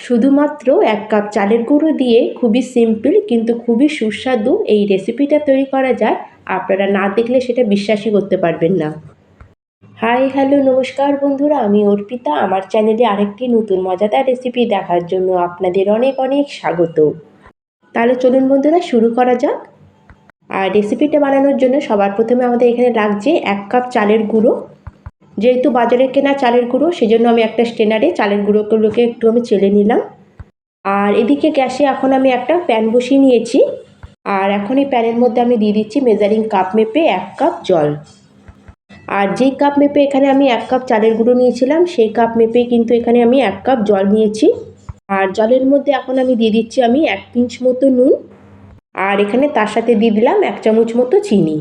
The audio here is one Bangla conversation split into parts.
শুধুমাত্র 1 কাপ চালের গুঁড়ো দিয়ে খুবই সিম্পল কিন্তু খুবই সুস্বাদু এই রেসিপিটা তৈরি করা যায়। আপনারা না দেখলে সেটা বিশ্বাসই করতে পারবেন না। হাই হ্যালো নমস্কার বন্ধুরা, আমি অর্পিতা। আমার চ্যানেলে আরেকটি নতুন মজাদার রেসিপি দেখার জন্য আপনাদের অনেক অনেক স্বাগত। তাহলে চলুন বন্ধুরা, শুরু করা যাক। আর রেসিপিটা বানানোর জন্য সবার প্রথমে আমাদের এখানে লাগছে 1 কাপ চালের গুঁড়ো। যেহেতু বাজারের কেনা চালের গুঁড়ো, সেজন্য আমি একটা স্ট্রেনারে চালের গুঁড়োগুলোকে একটু আমি চেলে নিলাম। আর এদিকে গ্যাসে এখন আমি একটা প্যান বসিয়ে নিয়েছি। আর এখন এই প্যানের মধ্যে আমি দিয়ে দিচ্ছি মেজারিং কাপ মেপে 1 কাপ জল। আর যেই কাপ মেপে এখানে আমি 1 কাপ চালের গুঁড়ো নিয়েছিলাম, সেই কাপ মেপেই কিন্তু এখানে আমি 1 কাপ জল নিয়েছি। আর জলের মধ্যে এখন আমি দিয়ে দিচ্ছি আমি 1 পিঞ্চ মতো নুন। আর এখানে তার সাথে দিয়ে দিলাম 1 চামচ মতো চিনি।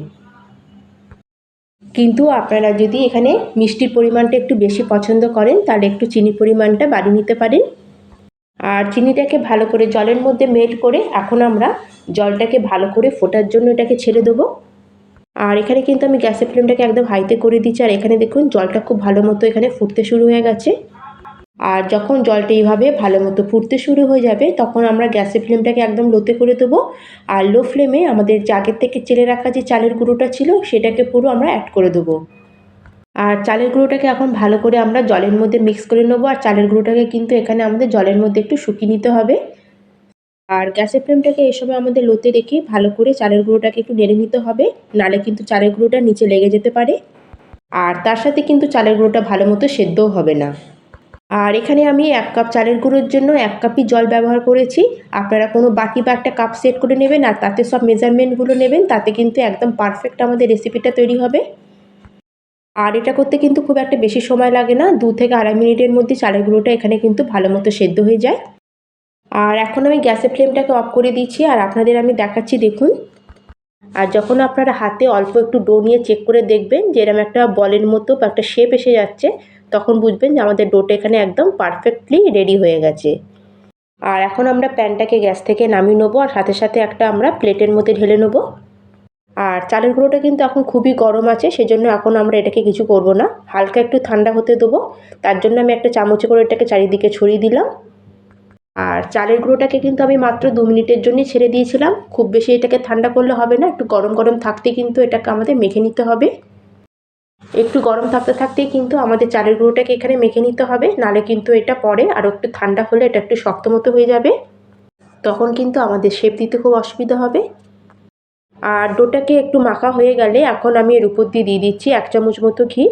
কিন্তু আপনারা যদি এখানে মিষ্টির পরিমাণটা একটু বেশি পছন্দ করেন, তাহলে একটু চিনির পরিমাণটা বাড়িয়ে নিতে পারেন। আর চিনিটাকে ভালো করে জলের মধ্যে মেল্ট করে এখন আমরা জলটাকে ভালো করে ফোটার জন্য এটাকে ছেড়ে দেবো। আর এখানে কিন্তু আমি গ্যাসের ফ্লেমটাকে একদম হাইতে করে দিচ্ছি। আর এখানে দেখুন জলটা খুব ভালো মতো এখানে ফুটতে শুরু হয়ে গেছে। আর যখন জলটা এইভাবে ভালো মতো ফুটতে শুরু হয়ে যাবে, তখন আমরা গ্যাসের ফ্লেমটাকে একদম লোতে করে দেবো। আর লো ফ্লেমে আমাদের যে আগের থেকে চেলে রাখা যে চালের গুঁড়োটা ছিল, সেটাকে পুরো আমরা অ্যাড করে দেবো। আর চালের গুঁড়োটাকে এখন ভালো করে আমরা জলের মধ্যে মিক্স করে নেবো। আর চালের গুঁড়োটাকে কিন্তু এখানে আমাদের জলের মধ্যে একটু শুকিয়ে নিতে হবে। আর গ্যাসের ফ্লেমটাকে এই সময় আমাদের লোতে রেখে ভালো করে চালের গুঁড়োটাকে একটু নেড়ে নিতে হবে, নাহলে কিন্তু চালের গুঁড়োটা নিচে লেগে যেতে পারে। আর তার সাথে কিন্তু চালের গুঁড়োটা ভালো মতো সেদ্ধও হবে না। আর এখানে আমি 1 কাপ চালের গুঁড়োর জন্য 1 কাপই জল ব্যবহার করেছি। আপনারা কোনো বাটি বা একটা কাপ সেট করে নেবেন আর তাতে সব মেজারমেন্টগুলো নেবেন, তাতে কিন্তু একদম পারফেক্ট আমাদের রেসিপিটা তৈরি হবে। আর এটা করতে কিন্তু খুব একটা বেশি সময় লাগে না, 2 থেকে আড়াই মিনিটের মধ্যে চালের গুঁড়োটা এখানে কিন্তু ভালো মতো সেদ্ধ হয়ে যায়। আর এখন আমি গ্যাসের ফ্লেমটাকে অফ করে দিচ্ছি। আর আপনাদের আমি দেখাচ্ছি, দেখুন। আর যখন আপনারা হাতে অল্প একটু ডো নিয়ে চেক করে দেখবেন যে এরকম একটা বলের মতো বা একটা শেপ এসে যাচ্ছে, তখন বুঝবেন যে আমাদের ডোটা এখানে একদম পারফেক্টলি রেডি হয়ে গেছে। আর এখন আমরা প্যানটাকে গ্যাস থেকে নামিয়ে নেবো আর সাথে সাথে একটা আমরা প্লেটের মধ্যে ঢেলে নেবো। আর চালের গুঁড়োটা কিন্তু এখন খুবই গরম আছে, সেজন্য এখন আমরা এটাকে কিছু করব না, হালকা একটু ঠান্ডা হতে দেবো। তার জন্য আমি একটা চামচে করে এটাকে চারিদিকে ছড়িয়ে দিলাম। আর চালের গুঁড়োটাকে কিন্তু আমি মাত্র 2 মিনিটের জন্যই ছেড়ে দিয়েছিলাম। খুব বেশি এটাকে ঠান্ডা করলে হবে না, একটু গরম গরম থাকতে কিন্তু এটাকে আমাদের মেখে নিতে হবে। একটু গরম থাকতে থাকতেই কিন্তু আমাদের চালের গুঁড়োটাকে এখানে মেখে নিতে হবে, নাহলে কিন্তু এটা পরে আরও একটু ঠান্ডা হলে এটা একটু শক্ত মতো হয়ে যাবে, তখন কিন্তু আমাদের শেপ দিতে খুব অসুবিধা হবে। আর ডোটাকে একটু মাখা হয়ে গেলে এখন আমি এর উপর দিয়ে দিচ্ছি 1 চামচ মতো ঘি।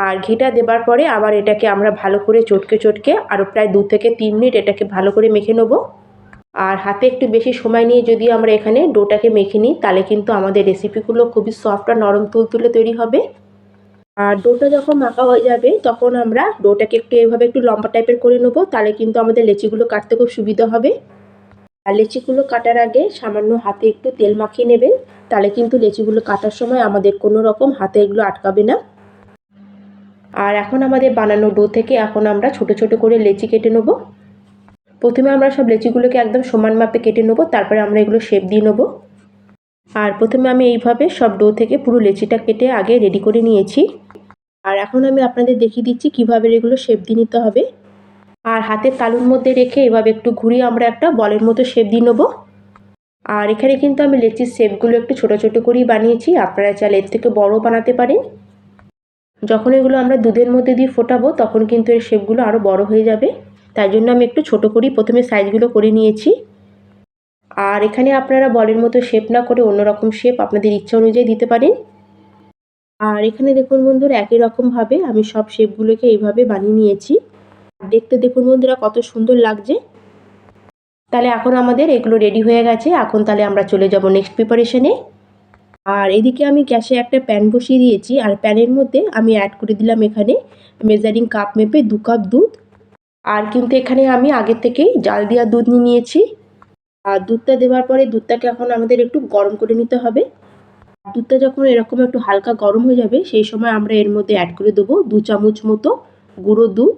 আর ঘিটা দেবার পরে আবার এটাকে আমরা ভালো করে চটকে চটকে আরও প্রায় 2 থেকে 3 মিনিট এটাকে ভালো করে মেখে নেব। আর হাতে একটু বেশি সময় নিয়ে যদি আমরা এখানে ডোটাকে মেখে নিই, তাহলে কিন্তু আমাদের রেসিপিগুলো খুবই সফট আর নরম তুলতুলে তৈরি হবে। আর ডোটা যখন মাখা হয়ে যাবে, তখন আমরা ডোটাকে একটু এভাবে একটু লম্বা টাইপের করে নেবো, তাহলে কিন্তু আমাদের লেচিগুলো কাটতে খুব সুবিধা হবে। আর লেচিগুলো কাটার আগে সামান্য হাতে একটু তেল মাখিয়ে নেবেন, তাহলে কিন্তু লেচিগুলো কাটার সময় আমাদের কোনো রকম হাতে এগুলো আটকাবে না। আর এখন আমাদের বানানো ডো থেকে এখন আমরা ছোট ছোট করে লেচি কেটে নেব। প্রথমে আমরা সব লেচিগুলোকে একদম সমান মাপে কেটে নেব, তারপরে আমরা এগুলো শেপ দিয়ে নেব। আর প্রথমে আমি এইভাবে সব ডো থেকে পুরো লেচিটা কেটে আগে রেডি করে নিয়েছি। আর এখন আমি আপনাদের দেখিয়ে দিচ্ছি কিভাবে এগুলো শেপ দিয়ে নিতে হবে। আর হাতের তালুর মধ্যে রেখে এভাবে একটু ঘুরিয়ে আমরা একটা বলের মতো শেপ দিয়ে নেব। আর এখানে কিন্তু আমি লেচির শেপগুলো একটু ছোট ছোট করেই বানিয়েছি, আপনারা চাইলে এর থেকে বড়ও বানাতে পারেন। যখন এগুলো আমরা দুধের মধ্যে দিয়ে ফোটাবো, তখন কিন্তু এর শেপগুলো আরও বড় হয়ে যাবে, তাই জন্য আমি একটু ছোট করেই প্রথমে সাইজগুলো করে নিয়েছি। আর এখানে আপনারা বলের মতো শেপ না করে অন্যরকম শেপ আপনাদের ইচ্ছা অনুযায়ী দিতে পারেন। আর এখানে দেখুন বন্ধুরা, একই রকমভাবে আমি সব শেপগুলোকে এইভাবে বানিয়ে নিয়েছি। দেখতে দেখুন বন্ধুরা কত সুন্দর লাগছে। তাহলে এখন আমাদের এগুলো রেডি হয়ে গেছে। এখন তাহলে আমরা চলে যাব নেক্সট প্রিপারেশনে। আর এদিকে আমি গ্যাসে একটা প্যান বসিয়ে দিয়েছি। আর প্যানের মধ্যে আমি অ্যাড করে দিলাম এখানে মেজারিং কাপ মেপে 2 কাপ দুধ। আর কিন্তু এখানে আমি আগে থেকেই জাল দেওয়া দুধ নিয়ে নিয়েছি। আর দুধটা দেওয়ার পরে দুধটাকে এখন আমাদের একটু গরম করে নিতে হবে। দুধটা যখন এরকম একটু হালকা গরম হয়ে যাবে, সেই সময় আমরা এর মধ্যে অ্যাড করে দেবো 2 চামচ মতো গুঁড়ো দুধ।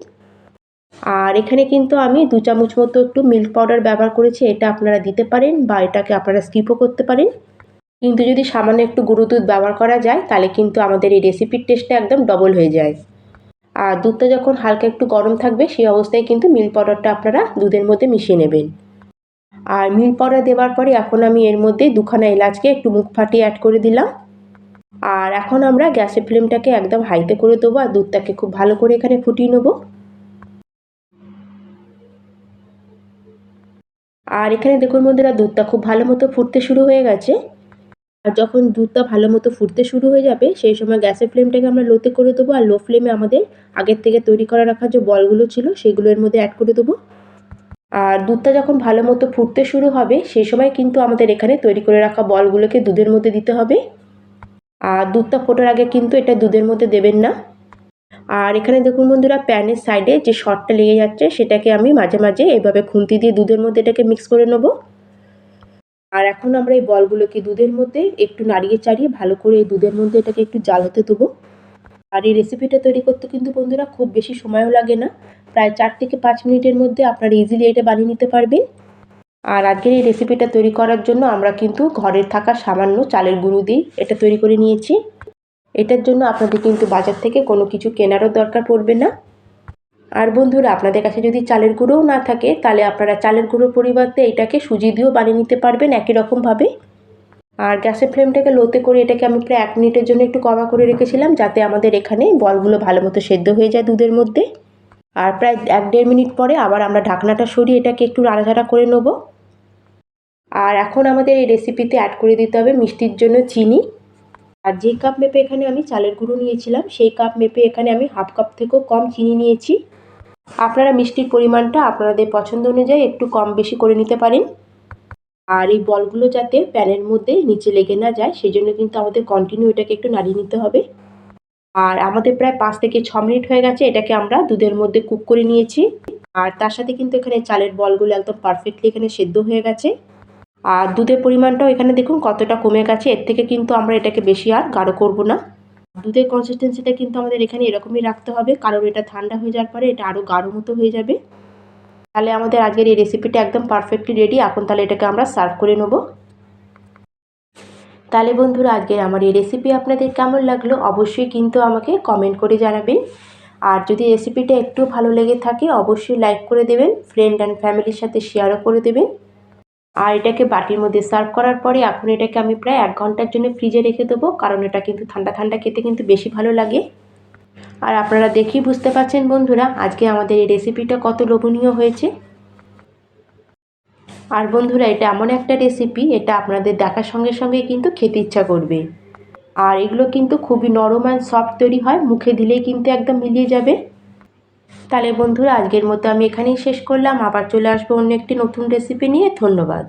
আর এখানে কিন্তু আমি 2 চামচ মতো একটু মিল্ক পাউডার ব্যবহার করেছি, এটা আপনারা দিতে পারেন বা এটাকে আপনারা স্কিপও করতে পারেন। কিন্তু যদি সামান্য একটু গুঁড়ো দুধ ব্যবহার করা যায়, তাহলে কিন্তু আমাদের এই রেসিপির টেস্টটা একদম ডবল হয়ে যায়। আর দুধটা যখন হালকা একটু গরম থাকবে সেই অবস্থায় কিন্তু মিল্ক পাউডারটা আপনারা দুধের মধ্যে মিশিয়ে নেবেন। আর মিল্ক পাউডার দেওয়ার পরে এখন আমি এর মধ্যে 2খানা এলাচকে একটু মুখ ফাটিয়ে অ্যাড করে দিলাম। আর এখন আমরা গ্যাসের ফ্লেমটাকে একদম হাইতে করে দেবো আর দুধটাকে খুব ভালো করে এখানে ফুটিয়ে নেবো। আর এখানে দেখুন বন্ধুরা, দুধটা খুব ভালো মতো ফুটতে শুরু হয়ে গেছে। আর যখন দুধটা ভালো মতো ফুটতে শুরু হয়ে যাবে সেই সময় গ্যাসের ফ্লেমটাকে আমরা লোতে করে দেবো আর লো ফ্লেমে আমাদের আগের থেকে তৈরি করে রাখা যে বলগুলো ছিল সেগুলো এর মধ্যে অ্যাড করে দেবো। আর দুধটা যখন ভালো মতো ফুটতে শুরু হবে সেই সময় কিন্তু আমাদের এখানে তৈরি করে রাখা বলগুলোকে দুধের মধ্যে দিতে হবে। আর দুধটা ফোটার আগে কিন্তু এটা দুধের মধ্যে দেবেন না। আর এখানে দেখুন বন্ধুরা, প্যানের সাইডে যে শর্টটা লেগে যাচ্ছে সেটাকে আমি মাঝে মাঝে এভাবে খুন্তি দিয়ে দুধের মধ্যে এটাকে মিক্স করে নেব। আর এখন আমরা এই বলগুলোকে দুধের মধ্যে একটু নাড়িয়ে চাড়িয়ে ভালো করে এই দুধের মধ্যে এটাকে একটু জাল হতে দেবো। আর এই রেসিপিটা তৈরি করতে কিন্তু বন্ধুরা খুব বেশি সময়ও লাগে না, প্রায় 4 থেকে 5 মিনিটের মধ্যে আপনারা ইজিলি এটা বানিয়ে নিতে পারবেন। আর আজকের এই রেসিপিটা তৈরি করার জন্য আমরা কিন্তু ঘরের থাকা সামান্য চালের গুঁড়ো দিয়ে এটা তৈরি করে নিয়েছি। এটার জন্য আপনাদের কিন্তু বাজার থেকে কোনো কিছু কেনারও দরকার পড়বে না। আর বন্ধুরা, আপনাদের কাছে যদি চালের গুঁড়োও না থাকে তাহলে আপনারা চালের গুঁড়োর পরিবর্তে এটাকে সুজি দিয়েও বানিয়ে নিতে পারবেন একই রকমভাবে। আর গ্যাসের ফ্লেমটাকে লোতে করে এটাকে আমি প্রায় 1 মিনিটের জন্য একটু কমা করে রেখেছিলাম যাতে আমাদের এখানে বলগুলো ভালো মতো সেদ্ধ হয়ে যায় দুধের মধ্যে। আর প্রায় 1-1.5 মিনিট পরে আবার আমরা ঢাকনাটা সরিয়ে এটাকে একটু নাড়াচাড়া করে নেব। আর এখন আমাদের এই রেসিপিতে অ্যাড করে দিতে হবে মিষ্টির জন্য চিনি। আর যে কাপ মেপে এখানে আমি চালের গুঁড়ো নিয়েছিলাম সেই কাপ মেপে এখানে আমি হাফ কাপ থেকেও কম চিনি নিয়েছি। আপনারা মিষ্টির পরিমাণটা আপনাদের পছন্দ অনুযায়ী একটু কম বেশি করে নিতে পারেন। আর এই বলগুলো যাতে প্যানের মধ্যে নিচে লেগে না যায় সেজন্য কিন্তু আমাদের কন্টিনিউ এটাকে একটু নাড়িয়ে নিতে হবে। আর আমাদের প্রায় 5 থেকে 6 মিনিট হয়ে গেছে এটাকে আমরা দুধের মধ্যে কুক করে নিয়েছি। আর তার সাথে কিন্তু এখানে চালের বলগুলো একদম পারফেক্টলি এখানে সেদ্ধ হয়ে গেছে। আর দুধের পরিমাণটাও এখানে দেখুন কতটা কমে গেছে, এর থেকে কিন্তু আমরা এটাকে বেশি আর গাঢ় করব না। দুধের কনসিস্টেন্সিটা কিন্তু আমাদের এখানে এরকমই রাখতে হবে, কারণ এটা ঠান্ডা হয়ে যাওয়ার পরে এটা আরও গাঢ় মতো হয়ে যাবে। তাহলে আমাদের আজকের এই রেসিপিটা একদম পারফেক্টলি রেডি। এখন তাহলে এটাকে আমরা সার্ভ করে নেব। তাহলে বন্ধুরা, আজকের আমার এই রেসিপি আপনাদের কেমন লাগলো অবশ্যই কিন্তু আমাকে কমেন্ট করে জানাবেন। আর যদি রেসিপিটা একটু ভালো লেগে থাকে অবশ্যই লাইক করে দেবেন, ফ্রেন্ড অ্যান্ড ফ্যামিলির সাথে শেয়ারও করে দেবেন। আর এটাকে বাটির মধ্যে সার্ভ করার পরে এখন এটাকে আমি প্রায় 1 ঘন্টার জন্য ফ্রিজে রেখে দেবো, কারণ এটা কিন্তু ঠান্ডা ঠান্ডা খেতে কিন্তু বেশি ভালো লাগে। আর আপনারা দেখেই বুঝতে পারছেন বন্ধুরা আজকে আমাদের এই রেসিপিটা কত লোভনীয় হয়েছে। আর বন্ধুরা, এটা এমন একটা রেসিপি এটা আপনাদের দেখার সঙ্গে সঙ্গে কিন্তু খেতে ইচ্ছা করবে। আর এগুলো কিন্তু খুবই নরম অ্যান্ড সফট তৈরি হয়, মুখে দিলেই কিন্তু একদম মিলিয়ে যাবে। তাহলে বন্ধুরা, আজকের মতো আমি এখানেই শেষ করলাম, আবার চলে আসবো অন্য একটি নতুন রেসিপি নিয়ে। ধন্যবাদ।